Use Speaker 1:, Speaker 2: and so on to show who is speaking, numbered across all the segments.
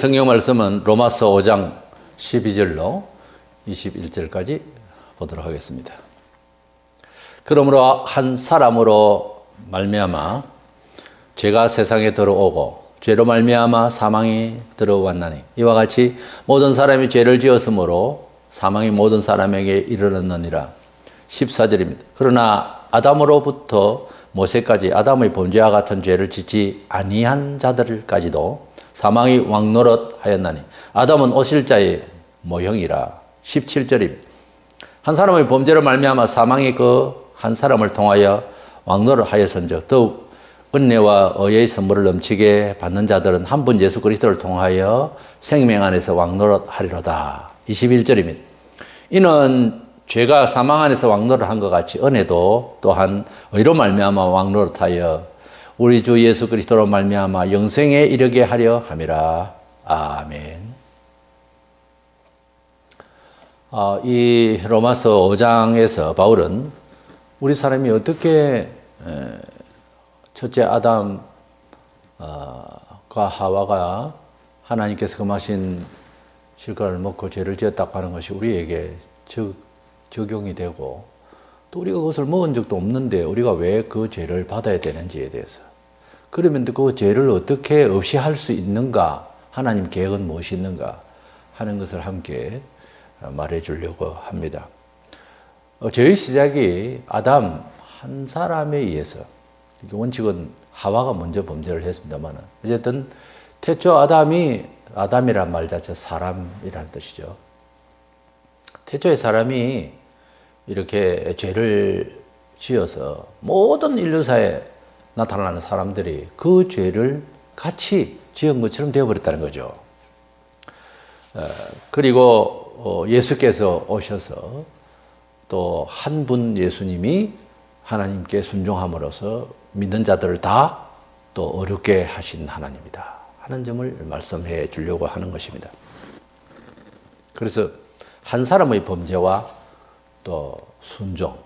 Speaker 1: 성경 말씀은 로마서 5장 12절로 21절까지 보도록 하겠습니다. 그러므로 한 사람으로 말미암아 죄가 세상에 들어오고 죄로 말미암아 사망이 들어왔나니 이와 같이 모든 사람이 죄를 지었으므로 사망이 모든 사람에게 이르렀느니라. 14절입니다. 그러나 아담으로부터 모세까지 아담의 범죄와 같은 죄를 짓지 아니한 자들까지도 사망이 왕노릇하였나니 아담은 오실자의 모형이라. 17절입니다. 한 사람의 범죄로 말미암아 사망이 그 한 사람을 통하여 왕노릇하였은즉 더욱 은혜와 의의 선물을 넘치게 받는 자들은 한 분 예수 그리스도를 통하여 생명 안에서 왕노릇하리로다. 21절입니다. 이는 죄가 사망 안에서 왕노릇한 것 같이 은혜도 또한 의로 말미암아 왕노릇하여 우리 주 예수 그리스도로 말미암아 영생에 이르게 하려 함이라. 아멘. 이 로마서 5장에서 바울은 우리 사람이 어떻게 첫째 아담과 하와가 하나님께서 금하신 실과를 먹고 죄를 지었다고 하는 것이 우리에게 적용이 되고 또 우리가 그것을 먹은 적도 없는데 우리가 왜 그 죄를 받아야 되는지에 대해서, 그러면 그 죄를 어떻게 없이 할 수 있는가, 하나님 계획은 무엇이 있는가 하는 것을 함께 말해 주려고 합니다. 죄의 시작이 아담 한 사람에 의해서, 원칙은 하와가 먼저 범죄를 했습니다만 어쨌든 태초 아담이란 말 자체 사람이라는 뜻이죠. 태초에 사람이 이렇게 죄를 지어서 모든 인류사에 나타나는 사람들이 그 죄를 같이 지은 것처럼 되어버렸다는 거죠. 그리고 예수께서 오셔서 또 한 분 예수님이 하나님께 순종함으로써 믿는 자들을 다 또 어렵게 하신 하나님이다 하는 점을 말씀해 주려고 하는 것입니다. 그래서 한 사람의 범죄와 또 순종,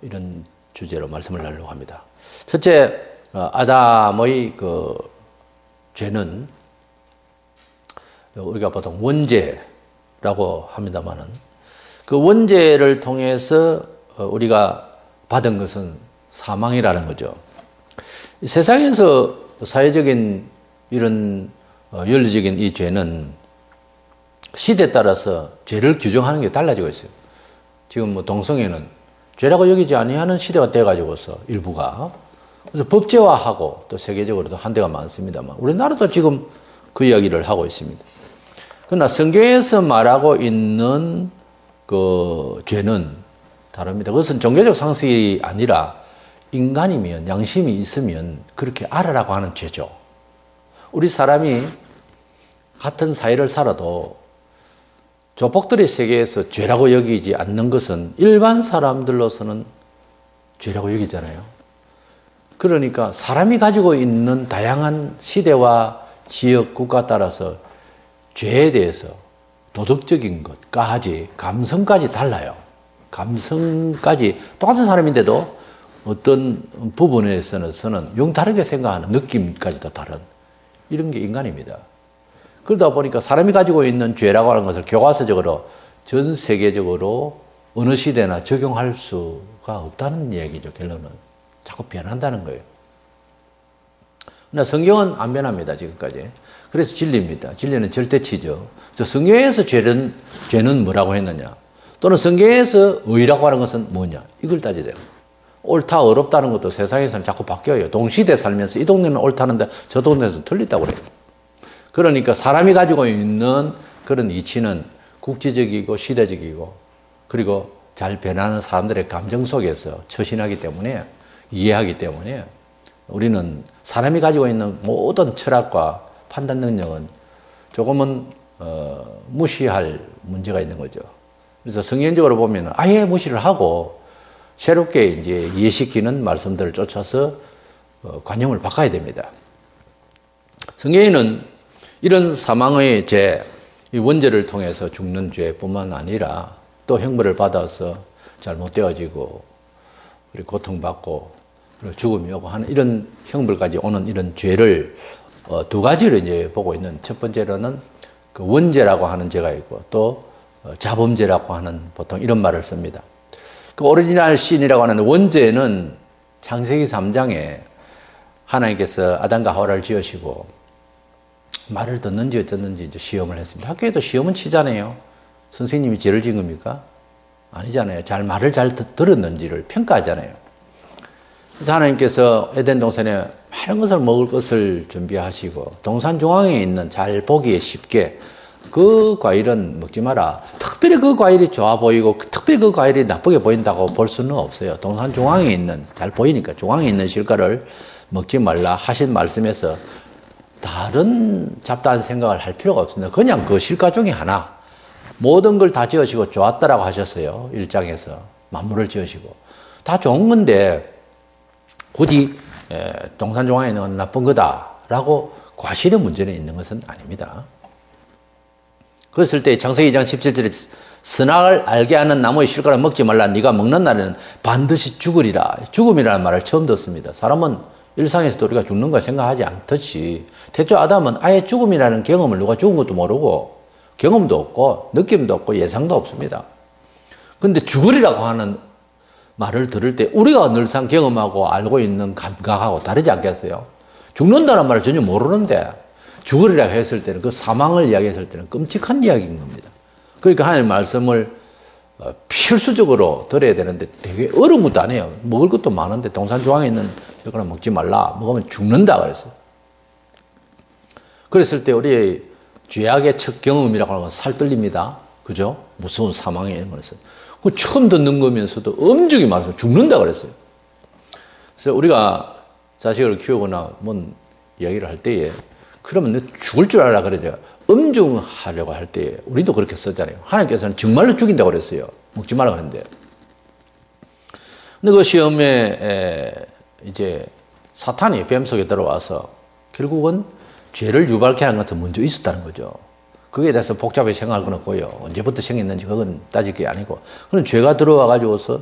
Speaker 1: 이런 주제로 말씀을 나누려고 합니다. 첫째, 아담의 그 죄는 우리가 보통 원죄라고 합니다만은 그 원죄를 통해서 우리가 받은 것은 사망이라는 거죠. 세상에서 사회적인 이런 윤리적인 이 죄는 시대에 따라서 죄를 규정하는 게 달라지고 있어요. 지금 뭐 동성애는 죄라고 여기지 아니하는 시대가 돼가지고서 일부가, 그래서 법제화하고 또 세계적으로도 한대가 많습니다만 우리나라도 지금 그 이야기를 하고 있습니다. 그러나 성경에서 말하고 있는 그 죄는 다릅니다. 그것은 종교적 상식이 아니라 인간이면, 양심이 있으면 그렇게 알아라고 하는 죄죠. 우리 사람이 같은 사회를 살아도 조폭들의 세계에서 죄라고 여기지 않는 것은 일반 사람들로서는 죄라고 여기잖아요. 그러니까 사람이 가지고 있는 다양한 시대와 지역, 국가 따라서 죄에 대해서 도덕적인 것까지, 감성까지 달라요. 감성까지 똑같은 사람인데도 어떤 부분에서는 영 다르게 생각하는 느낌까지도 다른, 이런 게 인간입니다. 그러다 보니까 사람이 가지고 있는 죄라고 하는 것을 교과서적으로 전 세계적으로 어느 시대나 적용할 수가 없다는 얘기죠. 결론은 자꾸 변한다는 거예요. 그러나 성경은 안 변합니다. 지금까지. 그래서 진리입니다. 진리는 절대치죠. 그래서 성경에서 죄는 뭐라고 했느냐, 또는 성경에서 의라고 하는 것은 뭐냐, 이걸 따져야 돼요. 옳다 어렵다는 것도 세상에서는 자꾸 바뀌어요. 동시대 살면서 이 동네는 옳다는데 저 동네는 틀리다고 그래요. 그러니까 사람이 가지고 있는 그런 이치는 국지적이고 시대적이고, 그리고 잘 변하는 사람들의 감정 속에서 처신하기 때문에, 이해하기 때문에 우리는 사람이 가지고 있는 모든 철학과 판단 능력은 조금은 무시할 문제가 있는 거죠. 그래서 성경적으로 보면 아예 무시를 하고 새롭게 이제 이해시키는 말씀들을 쫓아서 관념을 바꿔야 됩니다. 성경에는 이런 사망의 죄, 이 원죄를 통해서 죽는 죄뿐만 아니라 또 형벌을 받아서 잘못되어지고 그리고 고통받고 그리고 죽음이 오고 하는 이런 형벌까지 오는 이런 죄를 두 가지로 이제 보고 있는, 첫 번째로는 그 원죄라고 하는 죄가 있고, 또 자범죄라고 하는 보통 이런 말을 씁니다. 그 오리지널 신이라고 하는 원죄는 창세기 3장에 하나님께서 아담과 하와를 지으시고 말을 듣는지 어쩌는지 이제 시험을 했습니다. 학교에도 시험은 치잖아요. 선생님이 죄를 지은 겁니까? 아니잖아요. 말을 잘 들었는지를 평가하잖아요. 그래서 하나님께서 에덴 동산에 많은 것을 먹을 것을 준비하시고 동산 중앙에 있는 잘 보기에 쉽게 그 과일은 먹지 마라. 특별히 그 과일이 좋아 보이고 특별히 그 과일이 나쁘게 보인다고 볼 수는 없어요. 동산 중앙에 있는, 잘 보이니까 중앙에 있는 실과를 먹지 말라 하신 말씀에서 다른 잡다한 생각을 할 필요가 없습니다. 그냥 그 실과 중에 하나, 모든 걸 다 지으시고 좋았다라고 하셨어요. 1장에서 만물을 지으시고 다 좋은 건데 굳이 동산 중앙에 있는 건 나쁜 거다라고 과실의 문제는 있는 것은 아닙니다. 그랬을 때 창세기 2장 17절에 선악을 알게 하는 나무의 실과를 먹지 말라. 네가 먹는 날에는 반드시 죽으리라. 죽음이라는 말을 처음 듣습니다. 사람은 일상에서도 우리가 죽는 걸 생각하지 않듯이 태초 아담은 아예 죽음이라는 경험을, 누가 죽은 것도 모르고 경험도 없고 느낌도 없고 예상도 없습니다. 그런데 죽으리라고 하는 말을 들을 때 우리가 늘상 경험하고 알고 있는 감각하고 다르지 않겠어요? 죽는다는 말을 전혀 모르는데 죽으리라고 했을 때는, 그 사망을 이야기했을 때는 끔찍한 이야기인 겁니다. 그러니까 하나님의 말씀을 필수적으로 들어야 되는데 되게 어려운 것도 아니에요. 먹을 것도 많은데 동산 중앙에 있는 이거는 먹지 말라. 먹으면 죽는다 그랬어요. 그랬을 때 우리의 죄악의 첫 경험이라고 하는 건 살떨립니다. 그죠? 무서운 사망에 있는 것은. 그 처음 듣는 거면서도 엄중히 말해서 죽는다 그랬어요. 그래서 우리가 자식을 키우거나 뭔 이야기를 할 때에 그러면 너 죽을 줄 알라 그러죠. 엄중하려고 할 때 우리도 그렇게 썼잖아요. 하나님께서는 정말로 죽인다고 그랬어요. 먹지 말라 그랬는데. 근데 그 시험에 이제 사탄이 뱀 속에 들어와서 결국은 죄를 유발케 하는 것은 먼저 있었다는 거죠. 그에 대해서 복잡하게 생각할 건 없고요. 언제부터 생겼는지 그건 따질 게 아니고. 그럼 죄가 들어와 가지고서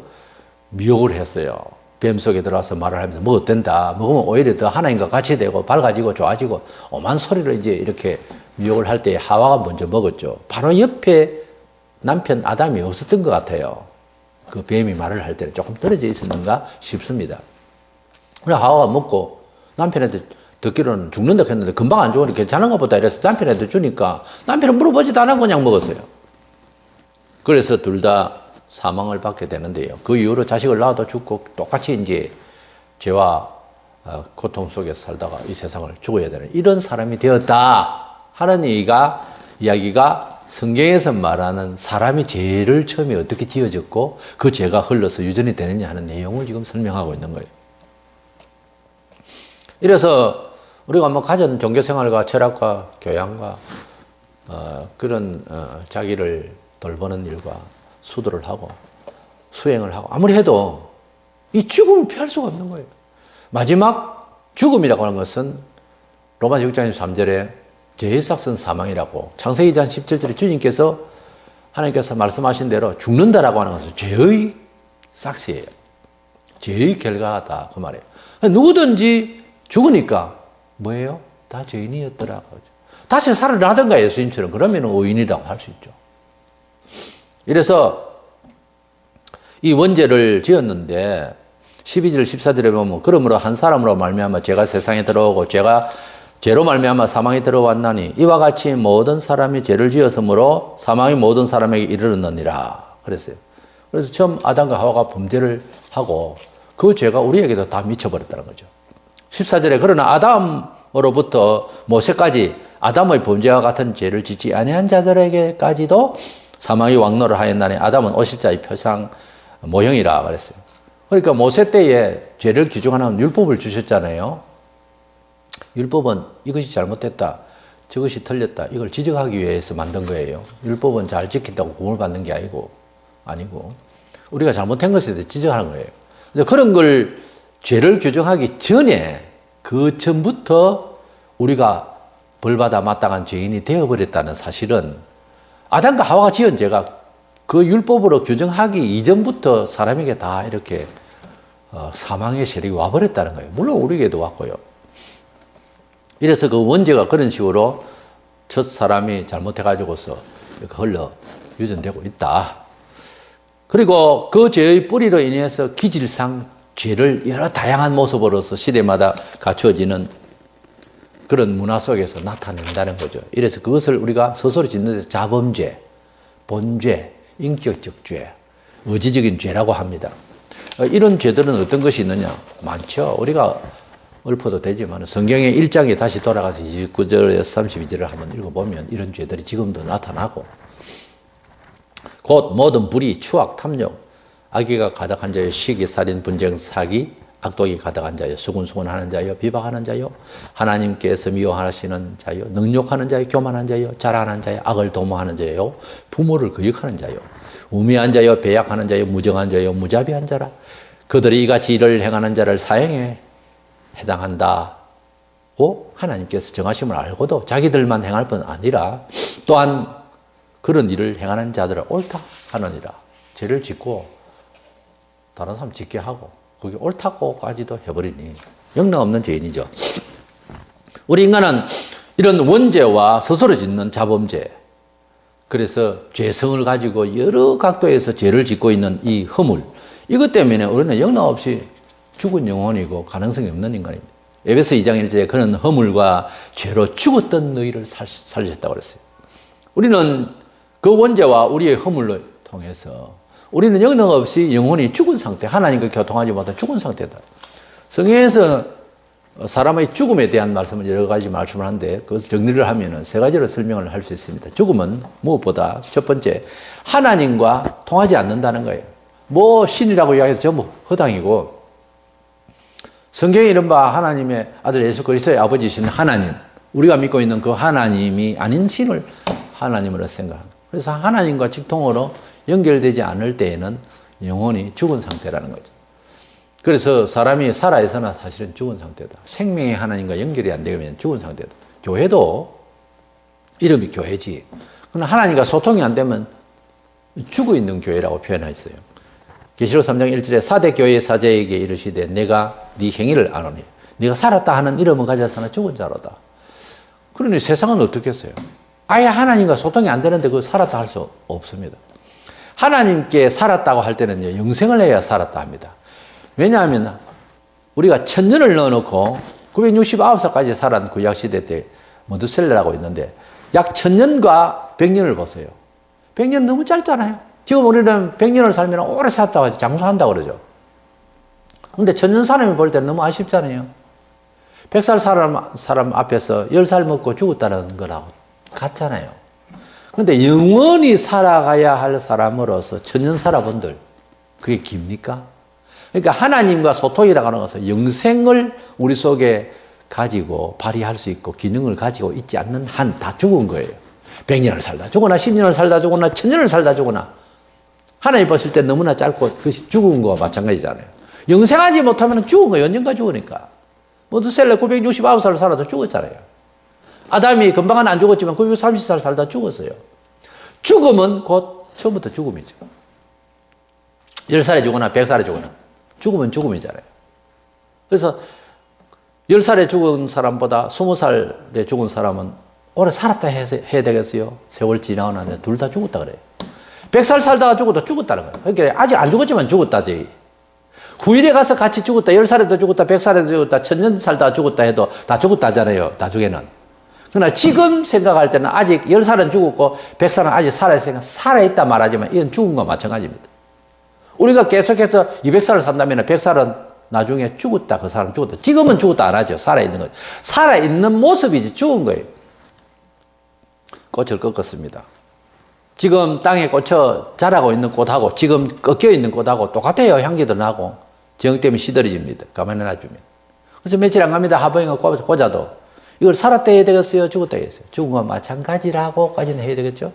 Speaker 1: 미혹을 했어요. 뱀 속에 들어와서 말을 하면서 먹어도 된다. 먹으면 오히려 더 하나님과 같이 되고 밝아지고 좋아지고 오만 소리를 이제 이렇게 미혹을 할 때 하와가 먼저 먹었죠. 바로 옆에 남편 아담이 없었던 것 같아요. 그 뱀이 말을 할 때는 조금 떨어져 있었는가 싶습니다. 그래 하와가 먹고 남편한테 듣기로는 죽는다 했는데 금방 안 죽으니 괜찮은가 보다 이래서 남편한테 주니까 남편은 물어보지도 않고 그냥 먹었어요. 그래서 둘 다 사망을 받게 되는데요. 그 이후로 자식을 낳아도 죽고 똑같이 이제 죄와 고통 속에서 살다가 이 세상을 죽어야 되는 이런 사람이 되었다 하는 이야기가 성경에서 말하는 사람이 죄를 처음에 어떻게 지어졌고 그 죄가 흘러서 유전이 되느냐 하는 내용을 지금 설명하고 있는 거예요. 이래서 우리가 뭐 가진 종교생활과 철학과 교양과 그런 자기를 돌보는 일과 수도를 하고 수행을 하고 아무리 해도 이 죽음을 피할 수가 없는 거예요. 마지막 죽음이라고 하는 것은 로마서 6장 3절에 죄의 삭은 사망이라고, 창세기 2장 17절에 주님께서 하나님께서 말씀하신 대로 죽는다라고 하는 것은 죄의 삭이에요. 죄의 결과다 그 말이에요. 누구든지 죽으니까 뭐예요? 다 죄인이었더라고요. 다시 살아나든가 예수님처럼 그러면 의인이라고 할 수 있죠. 이래서 이 원죄를 지었는데 12절 14절에 보면 그러므로 한 사람으로 말미암아 죄가 세상에 들어오고 죄로 말미암아 사망이 들어왔나니 이와 같이 모든 사람이 죄를 지었으므로 사망이 모든 사람에게 이르렀느니라 그랬어요. 그래서 처음 아담과 하와가 범죄를 하고 그 죄가 우리에게도 다 미쳐버렸다는 거죠. 14절에 그러나 아담으로부터 모세까지 아담의 범죄와 같은 죄를 짓지 아니한 자들에게까지도 사망이 왕노를 하였나니 아담은 오실자의 표상 모형이라 그랬어요. 그러니까 모세 때에 죄를 규정하는 율법을 주셨잖아요. 율법은 이것이 잘못됐다, 저것이 틀렸다, 이걸 지적하기 위해서 만든 거예요. 율법은 잘 지킨다고 구원을 받는 게 아니고 우리가 잘못한 것에 대해 지적하는 거예요. 그런 걸 죄를 규정하기 전에 그 전부터 우리가 벌받아 마땅한 죄인이 되어버렸다는 사실은 아담과 하와가 지은 죄가 그 율법으로 규정하기 이전부터 사람에게 다 이렇게 사망의 세력이 와버렸다는 거예요. 물론 우리에게도 왔고요. 이래서 그 원죄가 그런 식으로 첫 사람이 잘못해가지고서 이렇게 흘러 유전되고 있다. 그리고 그 죄의 뿌리로 인해서 기질상 죄를 여러 다양한 모습으로서 시대마다 갖추어지는 그런 문화 속에서 나타낸다는 거죠. 이래서 그것을 우리가 스스로 짓는 데서 자범죄, 본죄, 인격적 죄, 의지적인 죄라고 합니다. 이런 죄들은 어떤 것이 있느냐? 많죠. 우리가 읊어도 되지만 성경의 1장에 다시 돌아가서 29절에서 32절을 한번 읽어보면 이런 죄들이 지금도 나타나고, 곧 모든 불의, 추악, 탐욕, 악의가 가득한 자요, 시기, 살인, 분쟁, 사기, 악독이 가득한 자요, 수군수군하는 자요, 비방하는 자요, 하나님께서 미워하시는 자요, 능욕하는 자요, 교만한 자요, 자랑하는 자요, 악을 도모하는 자요, 부모를 거역하는 자요, 우매한 자요, 배약하는 자요, 무정한 자요, 무자비한 자라. 그들이 이같이 일을 행하는 자를 사형에 해당한다고 하나님께서 정하심을 알고도 자기들만 행할 뿐 아니라 또한 그런 일을 행하는 자들을 옳다 하느니라. 죄를 짓고 다른 사람 짓게 하고 그게 옳다고까지도 해버리니 영락없는 죄인이죠. 우리 인간은 이런 원죄와 스스로 짓는 자범죄, 그래서 죄성을 가지고 여러 각도에서 죄를 짓고 있는 이 허물, 이것 때문에 우리는 영락없이 죽은 영혼이고 가능성이 없는 인간입니다. 에베소 2장 1절에 그는 허물과 죄로 죽었던 너희를 살리셨다고 그랬어요. 우리는 그 원죄와 우리의 허물로 통해서 우리는 영락없이 영혼이 죽은 상태, 하나님과 교통하지 못한 죽은 상태다. 성경에서 사람의 죽음에 대한 말씀을 여러 가지 말씀을 하는데 그것을 정리를 하면 세 가지로 설명을 할 수 있습니다. 죽음은 무엇보다 첫 번째, 하나님과 통하지 않는다는 거예요. 뭐 신이라고 이야기해도 전부 허당이고, 성경에 이른바 하나님의 아들 예수 그리스도의 아버지신 하나님, 우리가 믿고 있는 그 하나님이 아닌 신을 하나님으로 생각합니다. 그래서 하나님과 직통으로 연결되지 않을 때에는 영혼이 죽은 상태라는 거죠. 그래서 사람이 살아있으나 사실은 죽은 상태다. 생명의 하나님과 연결이 안 되면 죽은 상태다. 교회도 이름이 교회지. 그러나 하나님과 소통이 안 되면 죽어 있는 교회라고 표현했어요. 계시록 3장 1절에 4대 교회의 사제에게 이르시되 내가 네 행위를 아노니 네가 살았다 하는 이름을 가져서는 죽은 자로다. 그러니 세상은 어떻겠어요? 아예 하나님과 소통이 안 되는데 그 살았다 할 수 없습니다. 하나님께 살았다고 할 때는요, 영생을 해야 살았다 합니다. 왜냐하면 우리가 1000년을 넣어놓고 969살까지 살았는 구약시대 때 모두셀레라고 있는데 약 1000년과 100년을 보세요. 100년 너무 짧잖아요. 지금 우리는 100년을 살면 오래 살았다고 하지 장수한다고 그러죠. 근데 1000년 사람이 볼 때는 너무 아쉽잖아요. 100살 사람 앞에서 10살 먹고 죽었다는 거라고 같잖아요. 근데 영원히 살아가야 할 사람으로서 1000년 살아본들, 그게 깁니까? 그러니까 하나님과 소통이라고 하는 것은 영생을 우리 속에 가지고 발휘할 수 있고 기능을 가지고 있지 않는 한 다 죽은 거예요. 100년을 살다 죽거나 10년을 살다 죽거나 1000년을 살다 죽거나 하나님 보실 때 너무나 짧고 그것이 죽은 거와 마찬가지잖아요. 영생하지 못하면 죽은 거예요. 언젠가 죽으니까. 모두셀레 969살 살아도 죽었잖아요. 아담이 금방은 안 죽었지만 930살 살다 죽었어요. 죽음은 곧 처음부터 죽음이죠. 10살에 죽거나 100살에 죽거나 죽음은 죽음이잖아요. 그래서 10살에 죽은 사람보다 20살에 죽은 사람은 오래 살았다 해야 되겠어요? 세월 지나고 나서 둘 다 죽었다 그래요. 100살 살다가 죽어도 죽었다는 거예요. 그러니까 아직 안 죽었지만 죽었다지. 후일에 가서 같이 죽었다, 10살에도 죽었다, 100살에도 죽었다, 1000년 살다가 죽었다 해도 다 죽었다잖아요. 나중에는. 그러나 지금 생각할 때는 아직 10살은 죽었고 100살은 아직 살아있으니까 살아있다 말하지만 이건 죽은 것과 마찬가지입니다. 우리가 계속해서 200살을 산다면 100살은 나중에 죽었다, 그 사람 죽었다. 지금은 죽었다 안 하죠. 살아있는 거죠. 살아있는 모습이지 죽은 거예요. 꽃을 꺾었습니다. 지금 땅에 꽂혀 자라고 있는 꽃하고 지금 꺾여 있는 꽃하고 똑같아요. 향기도 나고 정 때문에 시들어집니다. 가만히 놔주면. 그래서 며칠 안 갑니다. 하봉이가 꽂아도 이걸 살았다 해야 되겠어요? 죽었다 해야 되겠어요? 죽은 건 마찬가지라고까지는 해야 되겠죠?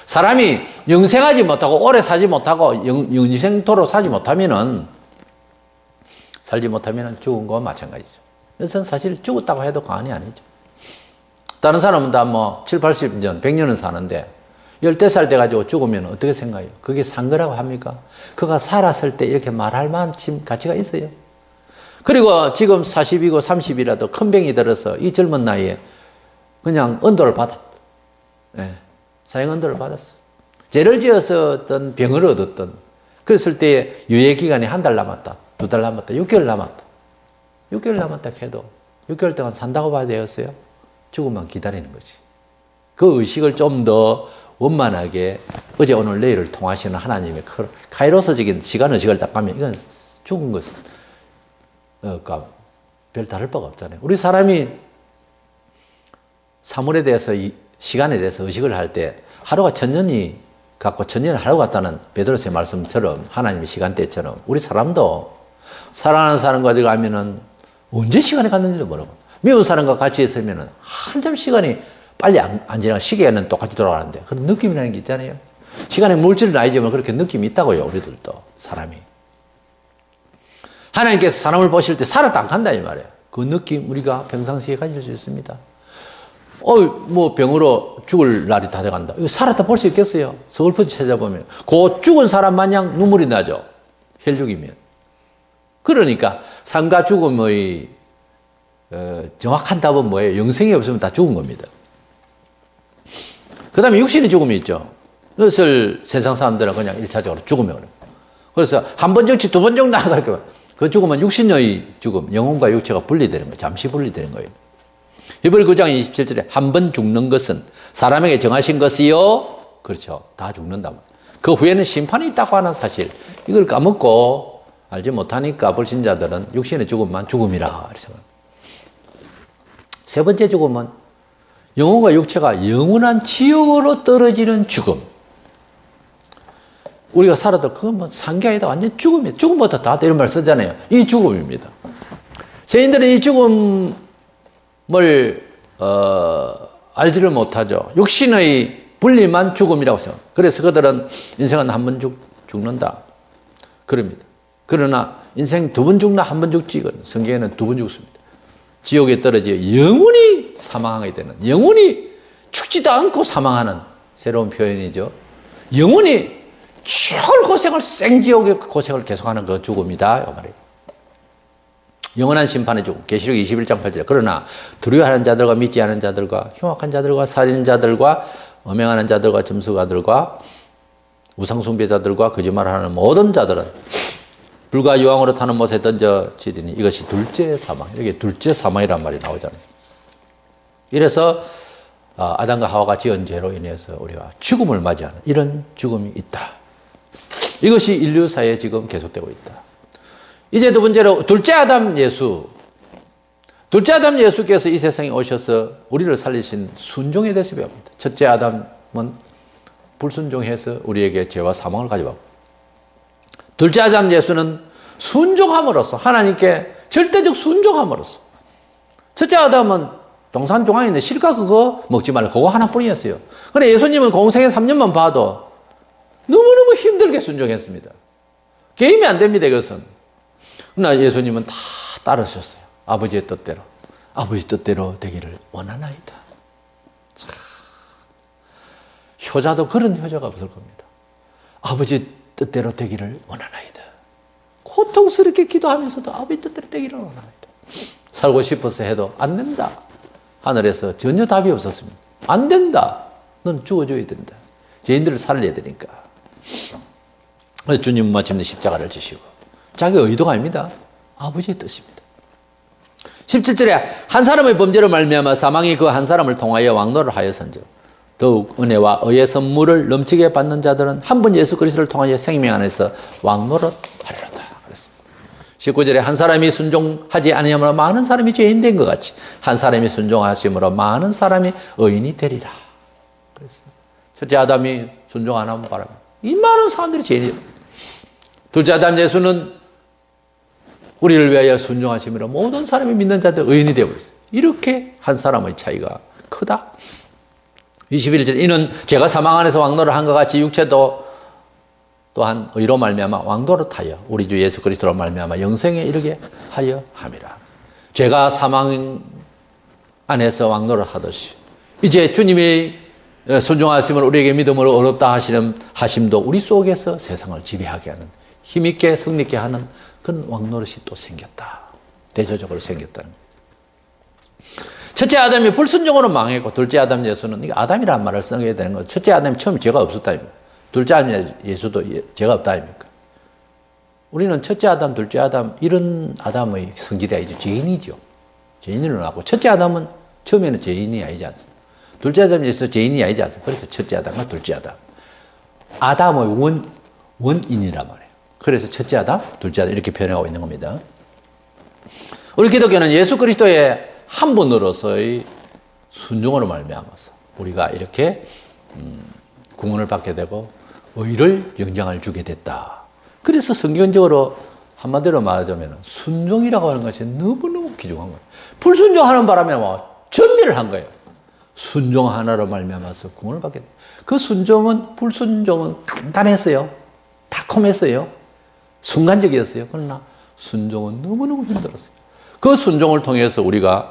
Speaker 1: 사람이 영생하지 못하고 오래 살지 못하고 영생토록 살지 못하면은 죽은 건 마찬가지죠. 그래서 사실 죽었다고 해도 과언이 아니죠. 다른 사람은 다 뭐 7, 80년, 100년은 사는데 14살 돼가지고 죽으면 어떻게 생각해요? 그게 산 거라고 합니까? 그가 살았을 때 이렇게 말할 만큼 가치가 있어요? 그리고 지금 40이고 30이라도 큰 병이 들어서 이 젊은 나이에 그냥 언도를 받았다. 예, 사형 언도를 받았어. 죄를 지어서 어떤 병을 얻었던 그랬을 때 유예 기간이 한 달 남았다, 2달 남았다, 6개월 남았다. 6개월 남았다 해도 6개월 동안 산다고 봐야 되었어요. 죽음만 기다리는 거지. 그 의식을 좀 더 원만하게 어제 오늘 내일을 통하시는 하나님의 카이로스적인 시간 의식을 딱 가면 이건 죽은 것은 그러니까 별 다를 바가 없잖아요. 우리 사람이 사물에 대해서 시간에 대해서 의식을 할 때 하루가 천년이 같고 천년이 하루 같다는 베드로의 말씀처럼 하나님의 시간대처럼 우리 사람도 사랑하는 사람과 어디 가면은 언제 시간이 갔는지도 모르고 미운 사람과 같이 있으면은 한참 시간이 빨리 안 지나가 시계는 똑같이 돌아가는데 그런 느낌이라는 게 있잖아요. 시간의 물질은 아니지만 그렇게 느낌이 있다고요. 우리들도 사람이. 하나님께서 사람을 보실 때 살았다 안 간다 이 말이에요. 그 느낌 우리가 평상시에 가질 수 있습니다. 뭐 병으로 죽을 날이 다 돼간다. 이거 살았다 볼 수 있겠어요? 서글프게 찾아보면 그 죽은 사람 마냥 눈물이 나죠. 혈육이면. 그러니까 삶과 죽음의 정확한 답은 뭐예요? 영생이 없으면 다 죽은 겁니다. 그 다음에 육신의 죽음이 있죠. 그것을 세상 사람들은 그냥 1차적으로 죽으면 그래요. 그래서 한 번 죽지 두 번 죽는다. 그렇게 그 죽음은 육신의 죽음, 영혼과 육체가 분리되는 거예요. 잠시 분리되는 거예요. 히브리 9장 27절에 한 번 죽는 것은 사람에게 정하신 것이요. 그렇죠. 다 죽는다. 그 후에는 심판이 있다고 하는 사실. 이걸 까먹고 알지 못하니까 불신자들은 육신의 죽음만 죽음이라. 그래서 세 번째 죽음은 영혼과 육체가 영원한 지옥으로 떨어지는 죽음. 우리가 살아도 그건 뭐 산 게 아니다. 완전 죽음이에요. 죽음보다 다 이런 말 쓰잖아요. 이 죽음입니다. 죄인들은 이 죽음을 알지를 못하죠. 육신의 분리만 죽음이라고 생각합니다. 그래서 그들은 인생은 한 번 죽는다. 그럽니다. 그러나 인생 두 번 죽나 한 번 죽지. 성경에는 두 번 죽습니다. 지옥에 떨어져 영원히 사망하게 되는, 영원히 죽지도 않고 사망하는 새로운 표현이죠. 영원히 죽을 고생을 생지옥의 고생을 계속하는 그 죽음이다. 이 말이에요. 영원한 심판의 죽음. 계시록 21장 8절. 그러나 두려워하는 자들과 믿지 않은 자들과 흉악한 자들과 살인자들과 음행하는 자들과 점수가들과 우상숭배자들과 거짓말하는 모든 자들은 불과 유황으로 타는 못에 던져지리니 이것이 둘째 사망. 이렇게 둘째 사망이란 말이 나오잖아요. 이래서 아담과 하와가 지은 죄로 인해서 우리가 죽음을 맞이하는 이런 죽음이 있다. 이것이 인류사에 지금 계속되고 있다. 이제 두 번째로 둘째 아담 예수. 둘째 아담 예수께서 이 세상에 오셔서 우리를 살리신 순종에 대해서 배웁니다. 첫째 아담은 불순종해서 우리에게 죄와 사망을 가져왔고, 둘째 아담 예수는 순종함으로써 하나님께 절대적 순종함으로써. 첫째 아담은 동산 종안에 있는 실과 그거 먹지 말라. 그거 하나뿐이었어요. 그런데 예수님은 공생에 3년만 봐도 너무너무 힘들게 순종했습니다. 개임이 안 됩니다. 이것은. 그러나 예수님은 다 따르셨어요. 아버지의 뜻대로. 아버지 뜻대로 되기를 원하나이다. 참. 효자도 그런 효자가 없을 겁니다. 아버지 뜻대로 되기를 원하나이다. 고통스럽게 기도하면서도 아버지 뜻대로 되기를 원하나이다. 살고 싶어서 해도 안 된다. 하늘에서 전혀 답이 없었습니다. 안 된다. 넌 죽어줘야 된다. 죄인들을 살려야 되니까. 그래서 주님은 마침내 십자가를 지시고 자기 의도가 아닙니다. 아버지의 뜻입니다. 17절에 한 사람의 범죄로 말미암아 사망이 그 한 사람을 통하여 왕노를 하여선즉 더욱 은혜와 의의 선물을 넘치게 받는 자들은 한 번 예수 그리스도를 통하여 생명 안에서 왕노릇 하리로다. 그랬습니다. 19절에 한 사람이 순종하지 아니하므로 많은 사람이 죄인 된 것 같이 한 사람이 순종하심으로 많은 사람이 의인이 되리라. 그랬습니다. 첫째 아담이 순종 안 하면 바랍니다. 이 많은 사람들이 죄인이에요. 둘째 아담 예수는 우리를 위하여 순종하심으로 모든 사람이 믿는 자들 의인이 되어버렸어요. 이렇게 한 사람의 차이가 크다. 21절 이는 죄가 사망 안에서 왕노를 한 것 같이 육체도 또한 의로 말미암아 왕노릇하여 우리 주 예수 그리스도로 말미암아 영생에 이르게 하여 함이라. 죄가 사망 안에서 왕노릇하듯이 이제 주님의 순종하심을 우리에게 믿음으로 어렵다 하심도 우리 속에서 세상을 지배하게 하는 힘있게 성립게 하는 그런 왕노릇이 또 생겼다. 대조적으로 생겼다는 거예요. 첫째 아담이 불순종으로 망했고 둘째 아담 예수는 이게 아담이라는 말을 써야 되는 거예요. 첫째 아담이 처음에 죄가 없었다 입니다. 둘째 아담 예수도 죄가 없다 입니까? 우리는 첫째 아담, 둘째 아담 이런 아담의 성질이 아니죠. 죄인이죠. 죄인으로 나왔고 첫째 아담은 처음에는 죄인이 아니지 않습니까? 둘째 아담 예수도 죄인이 아니지 않습니까? 그래서 첫째 아담과 둘째 아담. 아담의 원인이란 말이에요. 그래서 첫째 아담, 둘째 아담 이렇게 표현하고 있는 겁니다. 우리 기독교는 예수 그리스도의 한 분으로서의 순종으로 말미암아서 우리가 이렇게 구원을 받게 되고 의를 영장을 주게 됐다. 그래서 성경적으로 한마디로 말하자면 순종이라고 하는 것이 너무너무 귀중한 거예요. 불순종하는 바람에 전멸을 한 거예요. 순종 하나로 말미암아서 구원을 받게 돼요. 그 순종은 불순종은 간단했어요. 달콤했어요. 순간적이었어요. 그러나 순종은 너무너무 힘들었어요. 그 순종을 통해서 우리가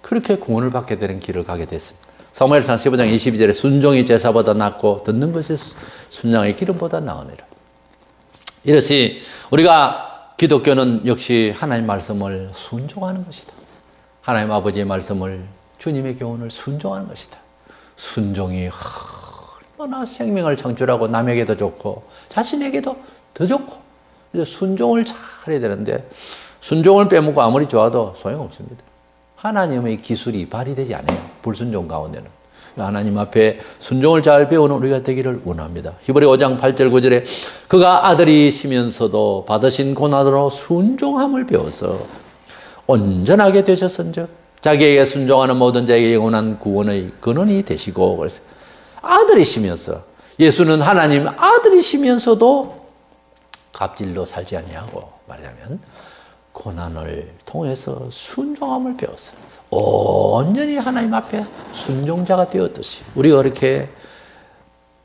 Speaker 1: 그렇게 구원을 받게 되는 길을 가게 됐습니다. 사무엘상 15장 22절에 순종이 제사보다 낫고 듣는 것이 순양의 기름보다 나으니라. 이렇듯이 우리가 기독교는 역시 하나님 말씀을 순종하는 것이다. 하나님 아버지의 말씀을 주님의 교훈을 순종하는 것이다. 순종이 얼마나 생명을 창출하고 남에게도 좋고 자신에게도 더 좋고 순종을 잘 해야 되는데 순종을 빼먹고 아무리 좋아도 소용없습니다. 하나님의 기술이 발휘되지 않아요. 불순종 가운데는. 하나님 앞에 순종을 잘 배우는 우리가 되기를 원합니다. 히브리 5장 8절 9절에 그가 아들이시면서도 받으신 고난으로 순종함을 배워서 온전하게 되셨은즉 자기에게 순종하는 모든 자에게 영원한 구원의 근원이 되시고 그래서 아들이시면서 예수는 하나님 아들이시면서도 갑질로 살지 아니하고 말하자면 고난을 통해서 순종함을 배웠어요. 온전히 하나님 앞에 순종자가 되었듯이 우리가 그렇게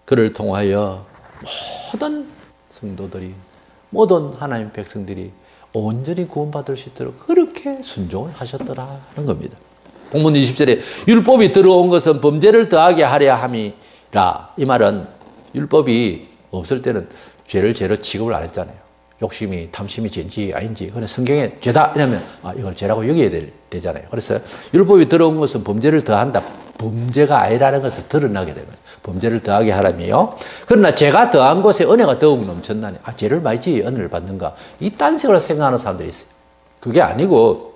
Speaker 1: 그를 통하여 모든 성도들이 모든 하나님 백성들이 온전히 구원받을 수 있도록 그렇게 순종을 하셨더라는 겁니다. 본문 20절에 율법이 들어온 것은 범죄를 더하게 하려 함이라. 이 말은 율법이 없을 때는 죄를 죄로 취급을 안 했잖아요. 욕심이 탐심이 죄인지 아닌지 그래서 성경에 죄다 이러면 이걸 죄라고 여겨야 되잖아요. 그래서 율법이 들어온 것은 범죄를 더한다. 범죄가 아니라는 것을 드러나게 되는 거죠. 범죄를 더하게 하라며요. 그러나 죄가 더한 곳에 은혜가 더욱 넘쳤나니 죄를 많이 지어 은혜를 받는가. 이 딴식으로 생각하는 사람들이 있어요. 그게 아니고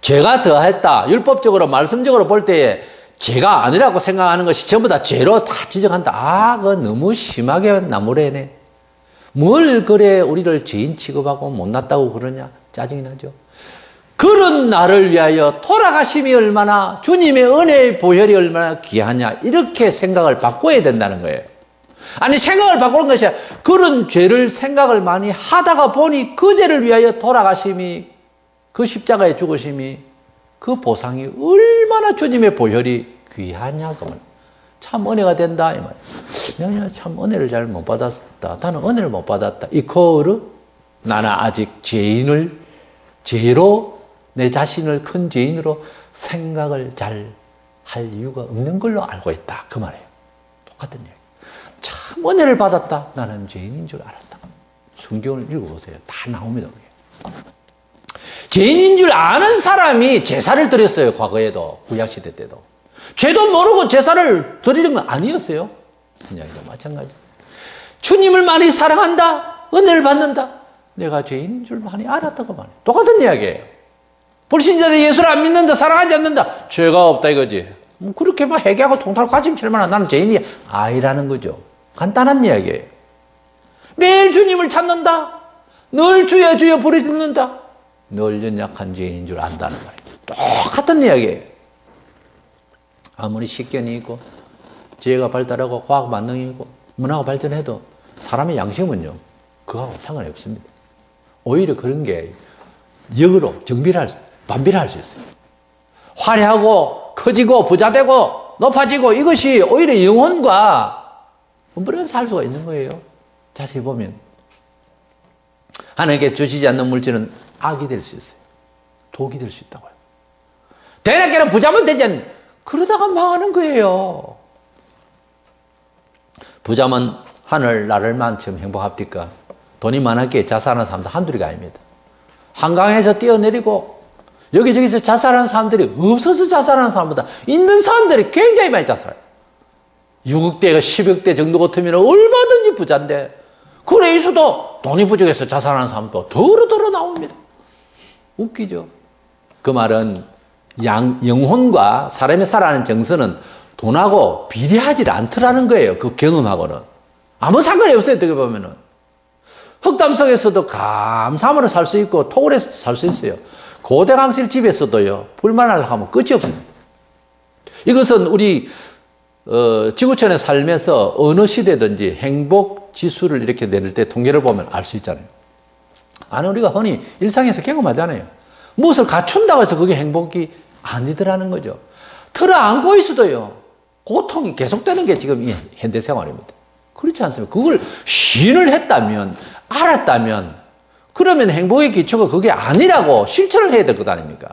Speaker 1: 죄가 더했다. 율법적으로 말씀적으로 볼 때에 죄가 아니라고 생각하는 것이 전부 다 죄로 다 지적한다. 그거 너무 심하게 나무래네. 뭘 그래 우리를 죄인 취급하고 못났다고 그러냐. 짜증이 나죠. 그런 나를 위하여 돌아가심이 얼마나 주님의 은혜의 보혈이 얼마나 귀하냐 이렇게 생각을 바꿔야 된다는 거예요. 아니 생각을 바꾸는 것이 아니라 그런 죄를 생각을 많이 하다가 보니 그 죄를 위하여 돌아가심이 그 십자가에 죽으심이 그 보상이 얼마나 주님의 보혈이 귀하냐고 참 은혜가 된다 이 말. 내가 참 은혜를 잘 못 받았다. 나는 은혜를 못 받았다. 이거를 나는 아직 죄로 내 자신을 큰 죄인으로 생각을 잘 할 이유가 없는 걸로 알고 있다. 그 말이에요. 똑같은 얘기. 참 은혜를 받았다. 나는 죄인인 줄 알았다. 성경을 읽어보세요. 다 나옵니다. 그게. 죄인인 줄 아는 사람이 제사를 드렸어요. 과거에도. 구약시대 때도. 죄도 모르고 제사를 드리는 건 아니었어요. 그냥도 마찬가지. 주님을 많이 사랑한다. 은혜를 받는다. 내가 죄인인 줄 많이 알았다고 말해요. 똑같은 이야기예요. 불신자들 예수를 안 믿는다. 사랑하지 않는다. 죄가 없다 이거지. 그렇게 막 회개하고 통탈 가짐칠 만한 나는 죄인이 아니라는 거죠. 간단한 이야기예요. 매일 주님을 찾는다. 늘 주여 주여 부르짖는다. 늘 연약한 죄인인 줄 안다는 말이에요. 똑같은 이야기예요. 아무리 식견이 있고 지혜가 발달하고 과학 만능이 있고 문화가 발전해도 사람의 양심은요. 그거하고 상관이 없습니다. 오히려 그런 게 역으로 반비례할 수 있어요. 화려하고 커지고 부자되고 높아지고 이것이 오히려 영혼과 분별해서 살 수가 있는 거예요. 자세히 보면 하나님께 주시지 않는 물질은 악이 될 수 있어요. 독이 될 수 있다고요. 대낮에는 부자면 되지 않는 그러다가 망하는 거예요. 부자면 하늘 나를 만큼 행복합니까? 돈이 많았기에 자산하는 사람도 한둘이가 아닙니다. 한강에서 뛰어내리고 여기저기서 자살하는 사람들이 없어서 자살하는 사람보다 있는 사람들이 굉장히 많이 자살해요. 6억대가 10억대 정도 같으면 얼마든지 부자인데 그래 있어도 돈이 부족해서 자살하는 사람도 더러더러 나옵니다. 웃기죠. 그 말은 영혼과 사람이 살아가는 정서는 돈하고 비례하지 않더라는 거예요. 그 경험하고는. 아무 상관이 없어요. 어떻게 보면은. 흑담석에서도 감사함으로 살 수 있고 토굴에서 살 수 있어요. 고대강실 집에서도요. 불만하려고 하면 끝이 없습니다. 이것은 우리 지구촌에 살면서 어느 시대든지 행복 지수를 이렇게 내릴 때 통계를 보면 알 수 있잖아요. 아니 우리가 흔히 일상에서 경험하잖아요. 무엇을 갖춘다고 해서 그게 행복이 아니더라는 거죠. 틀어 안고 있어도요. 고통이 계속되는 게 지금 이 현대 생활입니다. 그렇지 않습니까? 그걸 시인을 했다면 알았다면 그러면 행복의 기초가 그게 아니라고 실천을 해야 될 것 아닙니까?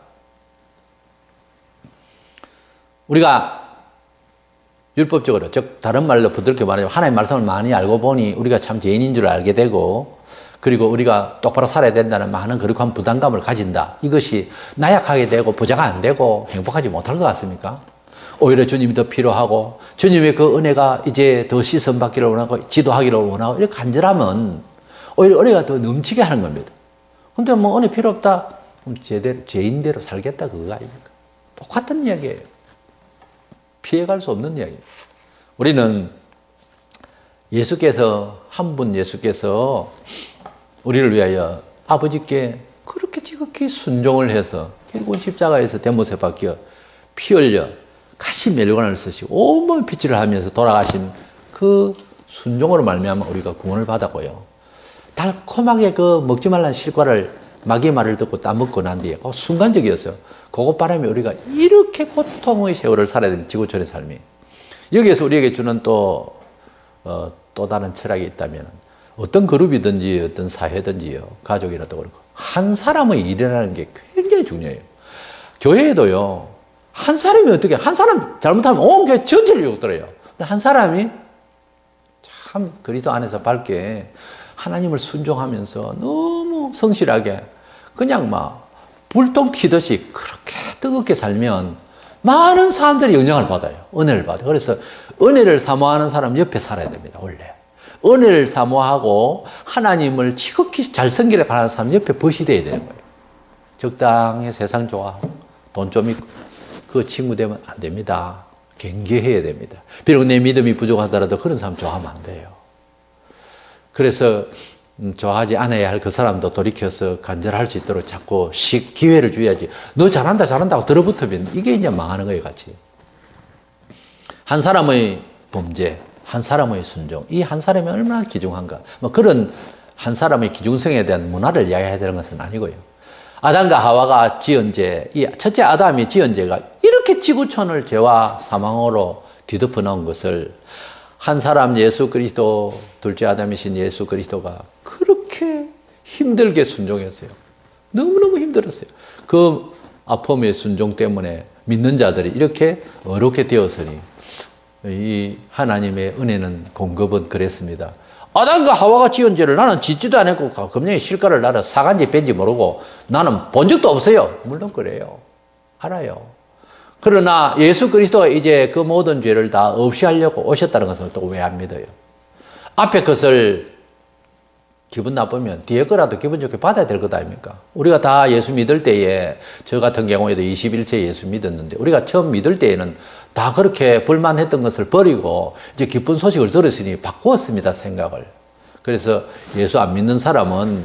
Speaker 1: 우리가 율법적으로, 즉 다른 말로 부드럽게 말하면 하나님의 말씀을 많이 알고 보니 우리가 참 죄인인 줄 알게 되고 그리고 우리가 똑바로 살아야 된다는 많은 거룩한 부담감을 가진다. 이것이 나약하게 되고 부자가 안 되고 행복하지 못할 것 같습니까? 오히려 주님이 더 필요하고 주님의 그 은혜가 이제 더 시선받기를 원하고 지도하기를 원하고 이렇게 간절하면 오히려 은혜가 더 넘치게 하는 겁니다. 근데 뭐 은혜 필요 없다. 그럼 죄인대로 살겠다 그거 아닙니까? 똑같은 이야기예요. 피해갈 수 없는 이야기예요. 우리는 예수께서 한 분 예수께서 우리를 위하여 아버지께 그렇게 지극히 순종을 해서 결국은 십자가에서 대못에 박혀 피 흘려 가시 멸관을 쓰시고 온몸 피칠을 하면서 돌아가신 그 순종으로 말미암아 우리가 구원을 받았고요. 달콤하게 그 먹지 말라는 실과를 마귀의 말을 듣고 따먹고 난 뒤에 그 순간적이었어요. 그것 바람에 우리가 이렇게 고통의 세월을 살아야 되는 지구촌의 삶이. 여기에서 우리에게 주는 또 다른 철학이 있다면 어떤 그룹이든지 어떤 사회든지요, 가족이라도 그렇고 한 사람의 일이라는 게 굉장히 중요해요. 교회에도요, 한 사람이 어떻게 한 사람 잘못하면 온 교회 전체를 욕들어요. 근데 한 사람이 참 그리스도 안에서 밝게 하나님을 순종하면서 너무 성실하게 그냥 막 불똥 튀듯이 그렇게 뜨겁게 살면 많은 사람들이 영향을 받아요. 은혜를 받아요. 그래서 은혜를 사모하는 사람 옆에 살아야 됩니다. 원래. 은혜를 사모하고 하나님을 지극히 잘 섬기려 가는 사람 옆에 벗이 돼야 되는 거예요. 적당히 세상 좋아, 돈 좀 있고 그 친구 되면 안 됩니다. 경계해야 됩니다. 비록 내 믿음이 부족하더라도 그런 사람 좋아하면 안 돼요. 그래서 좋아하지 않아야 할 그 사람도 돌이켜서 간절할 수 있도록 자꾸 기회를 줘야지. 너 잘한다 잘한다고 들어붙으면 이게 이제 망하는 거예요, 같이. 한 사람의 범죄, 한 사람의 순종, 이 한 사람이 얼마나 귀중한가. 뭐 그런 한 사람의 귀중성에 대한 문화를 이야기해야 되는 것은 아니고요. 아담과 하와가 지은 죄, 이 첫째 아담이 지은 죄가 이렇게 지구촌을 죄와 사망으로 뒤덮어 놓은 것을 한 사람 예수 그리스도, 둘째 아담이신 예수 그리스도가 그렇게 힘들게 순종했어요. 너무너무 힘들었어요. 그 아픔의 순종 때문에 믿는 자들이 이렇게 어렵게 되었으니 이 하나님의 은혜는 공급은 그랬습니다. 아담과 하와가 지은 죄를 나는 짓지도 않았고 금년에 실과를 나를 사간지 뺀지 모르고 나는 본 적도 없어요. 물론 그래요. 알아요. 그러나 예수 그리스도가 이제 그 모든 죄를 다 없이 하려고 오셨다는 것을 또 왜 안 믿어요? 앞에 것을 기분 나쁘면 뒤에 거라도 기분 좋게 받아야 될 것 아닙니까? 우리가 다 예수 믿을 때에 저 같은 경우에도 21세 예수 믿었는데 우리가 처음 믿을 때에는 다 그렇게 불만했던 것을 버리고 이제 기쁜 소식을 들었으니 바꾸었습니다, 생각을. 그래서 예수 안 믿는 사람은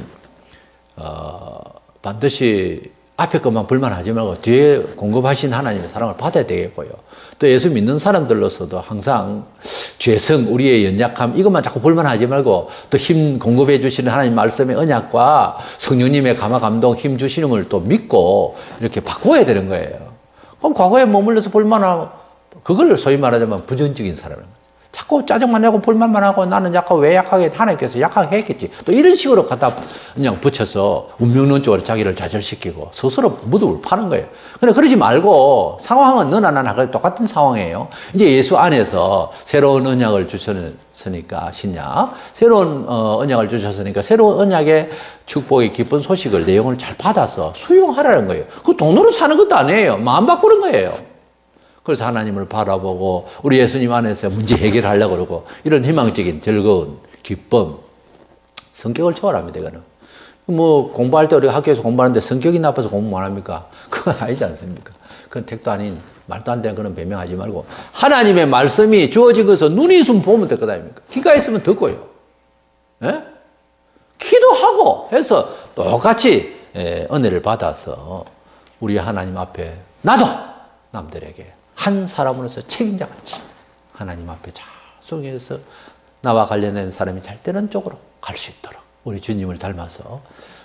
Speaker 1: 반드시 앞에 것만 불만하지 말고 뒤에 공급하신 하나님의 사랑을 받아야 되겠고요. 또 예수 믿는 사람들로서도 항상 죄성, 우리의 연약함 이것만 자꾸 불만하지 말고 또 힘 공급해 주시는 하나님 말씀의 언약과 성령님의 감화 감동 힘 주시는 또 믿고 이렇게 바꿔야 되는 거예요. 그럼 과거에 머물러서 불만하고 그걸 소위 말하자면 부정적인 사람입니다. 자꾸 짜증만 내고 불만만 하고 나는 약하고 왜 약하게 하나님께서 약하게 했겠지. 또 이런 식으로 갖다 그냥 붙여서 운명론적으로 자기를 좌절시키고 스스로 무덤을 파는 거예요. 근데 그러지 말고 상황은 너나 나나 똑같은 상황이에요. 이제 예수 안에서 새로운 언약을 주셨으니까 신약 새로운 언약을 주셨으니까 새로운 언약의 축복의 기쁜 소식을 내용을 잘 받아서 수용하라는 거예요. 그 돈으로 사는 것도 아니에요. 마음 바꾸는 거예요. 그래서 하나님을 바라보고 우리 예수님 안에서 문제 해결하려고 그러고 이런 희망적인 즐거운 기쁨 성격을 초월합니다. 이거는 뭐 공부할 때 우리가 학교에서 공부하는데 성격이 나빠서 공부 못 합니까? 그건 아니지 않습니까? 그건 택도 아닌 말도 안 되는 그런 변명하지 말고 하나님의 말씀이 주어진 것을 눈이 있으면 보면 될 것 아닙니까? 귀가 있으면 듣고요. 예? 기도하고 해서 똑같이 은혜를 받아서 우리 하나님 앞에 나도 남들에게 한 사람으로서 책임자같이 하나님 앞에 잘 속에서 나와 관련된 사람이 잘 되는 쪽으로 갈 수 있도록 우리 주님을 닮아서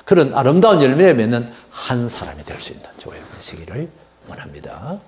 Speaker 1: 그런 아름다운 열매를 맺는 한 사람이 될 수 있는 저와 여러분 되시기를 원합니다.